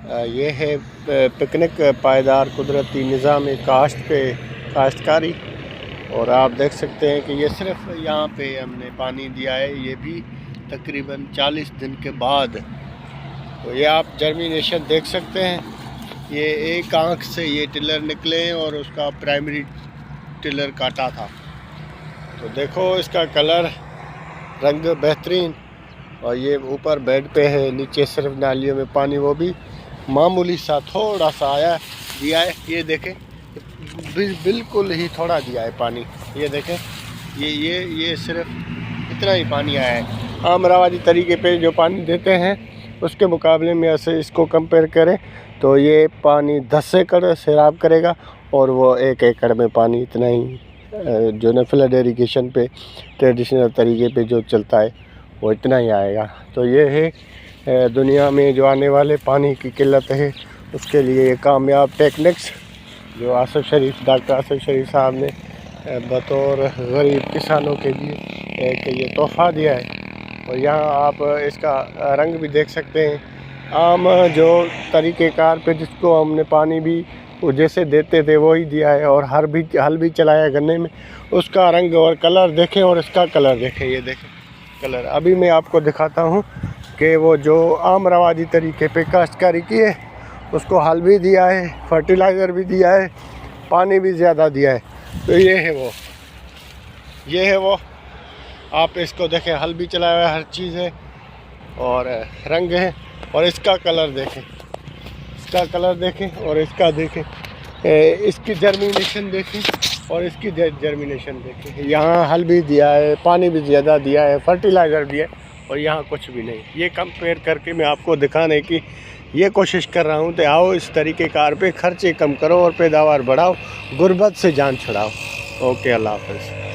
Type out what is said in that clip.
ये है पिकनिक पायदार कुदरती निज़ाम काश्त पे काश्तकारी। और आप देख सकते हैं कि ये सिर्फ यहाँ पे हमने पानी दिया है, ये भी तकरीबन 40 दिन के बाद। तो ये आप जर्मिनेशन देख सकते हैं, ये एक आंख से ये टिलर निकले हैं और उसका प्राइमरी टिलर काटा था। तो देखो इसका कलर, रंग बेहतरीन। और ये ऊपर बेड पे है, नीचे सिर्फ नालियों में पानी, वो भी मामूली सा थोड़ा सा आया दिया है। ये देखें, बिल्कुल ही थोड़ा दिया है पानी। ये देखें, ये सिर्फ इतना ही पानी आया है। आम रवाजी तरीके पे जो पानी देते हैं उसके मुकाबले में ऐसे इसको कंपेयर करें तो ये पानी 10 एकड़ सैराब करेगा, और वो 1 एकड़ में पानी इतना ही जो न फ्लड इरिगेशन पे ट्रेडिशनल तरीके पे जो चलता है वो इतना ही आएगा। तो ये है दुनिया में जो आने वाले पानी की किल्लत है उसके लिए कामयाब टेक्निक्स जो आसिफ शरीफ, डॉक्टर आसिफ शरीफ साहब ने बतौर गरीब किसानों के लिए एक ये तोहफ़ा दिया है। और यहाँ आप इसका रंग भी देख सकते हैं। आम जो तरीक़ेकार पे जिसको हमने पानी भी वो जैसे देते थे वही दिया है, और हल भी चलाया गन्ने में, उसका रंग और कलर देखें और इसका कलर देखें। ये देखें कलर। अभी मैं आपको दिखाता हूँ कि वो जो आम रवाजी तरीके पे काश्तकारी की है उसको हल भी दिया है, फर्टिलाइज़र भी दिया है, पानी भी ज़्यादा दिया है। तो ये है वो आप इसको देखें, हल भी चलाया हुआ है, हर चीज़ है और रंग है। और इसका कलर देखें, इसका कलर देखें और इसका देखें, इसकी जर्मिनेशन देखें और इसकी जर्मिनेशन देखें। यहाँ हल भी दिया है, पानी भी ज़्यादा दिया है, फर्टिलाइज़र दिया है, और यहाँ कुछ भी नहीं। ये कंपेयर करके मैं आपको दिखाने की ये कोशिश कर रहा हूँ। तो आओ इस तरीक़ेकार पे खर्चे कम करो और पैदावार बढ़ाओ, गुर्बत से जान छुड़ाओ। ओके, अल्लाह हाफ़िज़।